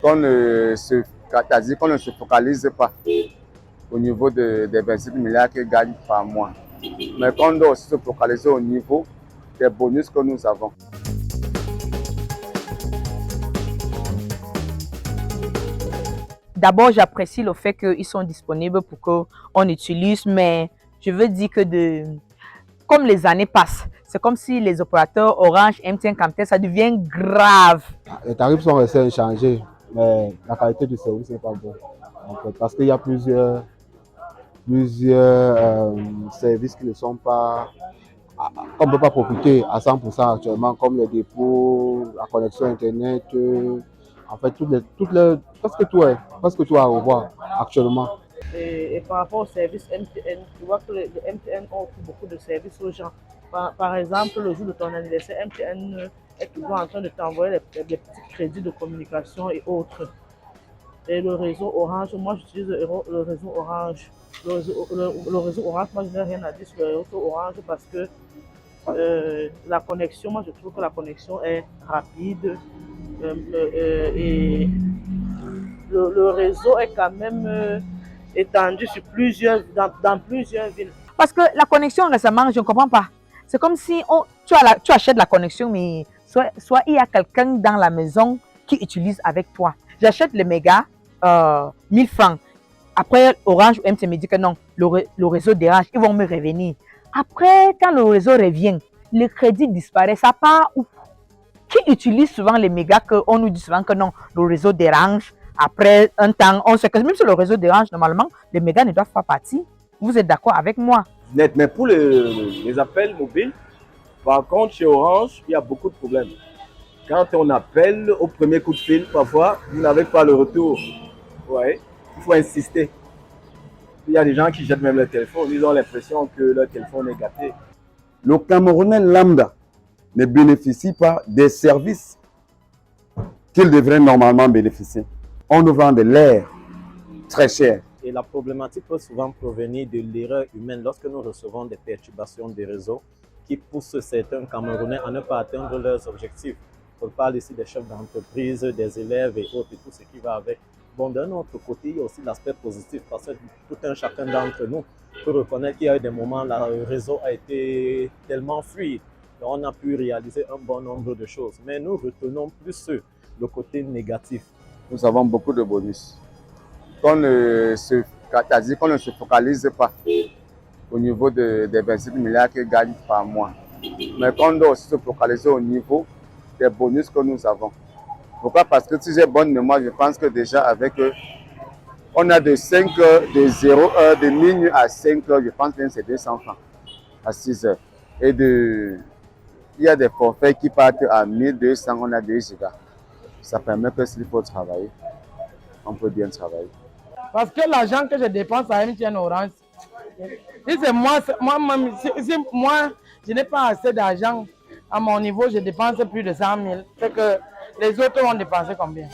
C'est-à-dire qu'on ne se focalise pas au niveau des 27 milliards qu'ils gagnent par mois, mais qu'on doit aussi se focaliser au niveau des bonus que nous avons. D'abord, j'apprécie le fait qu'ils sont disponibles pour qu'on utilise, mais je veux dire que comme les années passent, c'est comme si les opérateurs Orange, MTN, Camtel, ça devient grave. Les tarifs sont restés inchangés, mais la qualité du service n'est pas bonne. Parce qu'il y a plusieurs services qui ne sont pas, qu'on ne peut pas profiter à 100% actuellement, comme les dépôts, la connexion Internet, en fait, presque tout à revoir actuellement. Et par rapport au service MTN, tu vois que les MTN offre beaucoup de services aux gens. Par exemple, le jour de ton anniversaire, MTN est toujours en train de t'envoyer des petits crédits de communication et autres. Et le réseau Orange, moi j'utilise le réseau Orange. Le réseau Orange, moi je n'ai rien à dire sur le réseau Orange parce que la connexion, moi je trouve que la connexion est rapide et le réseau est quand même étendu sur dans plusieurs villes. Parce que la connexion récemment, je ne comprends pas. C'est comme si tu achètes la connexion, mais soit il y a quelqu'un dans la maison qui utilise avec toi. J'achète le méga 1000 francs. Après, Orange ou MTN me dit que non, le réseau dérange, ils vont me revenir. Après, quand le réseau revient, le crédit disparaît. Ça part où? Qui utilise souvent les mégas qu'on nous dit souvent que non, le réseau dérange. Après un temps, on sait que même si le réseau dérange, normalement, les mégas ne doivent pas partir. Vous êtes d'accord avec moi? Net, mais pour les appels mobiles, par contre, chez Orange, il y a beaucoup de problèmes. Quand on appelle au premier coup de fil, parfois, vous n'avez pas le retour. Ouais, il faut insister. Il y a des gens qui jettent même le téléphone, ils ont l'impression que leur téléphone est gâté. Le Camerounais lambda ne bénéficie pas des services qu'il devrait normalement bénéficier. On nous vend de l'air très cher. Et la problématique peut souvent provenir de l'erreur humaine lorsque nous recevons des perturbations des réseaux qui poussent certains Camerounais à ne pas atteindre leurs objectifs. On parle ici des chefs d'entreprise, des élèves et autres, et tout ce qui va avec. Bon, d'un autre côté, il y a aussi l'aspect positif parce que tout un chacun d'entre nous peut reconnaître qu'il y a eu des moments où le réseau a été tellement fluide. On a pu réaliser un bon nombre de choses. Mais nous retenons plus le côté négatif. Nous avons beaucoup de bonus. C'est-à-dire qu'on ne se focalise pas au niveau des 27 milliards qu'ils gagnent par mois, mais qu'on doit aussi se focaliser au niveau des bonus que nous avons. Pourquoi? Parce que si j'ai bonne mémoire, je pense que déjà avec eux, on a de 5 heures, de 0 heures, de minuit à 5 heures, je pense que c'est 200 francs à 6 heures. Et il y a des forfaits qui partent à 1200, on a 2 gigas. Ça permet que s'il faut travailler, on peut bien travailler. Parce que l'argent que je dépense à MTN Orange, si c'est moi, je n'ai pas assez d'argent à mon niveau, je dépense plus de 100 000. C'est que les autres vont dépenser combien?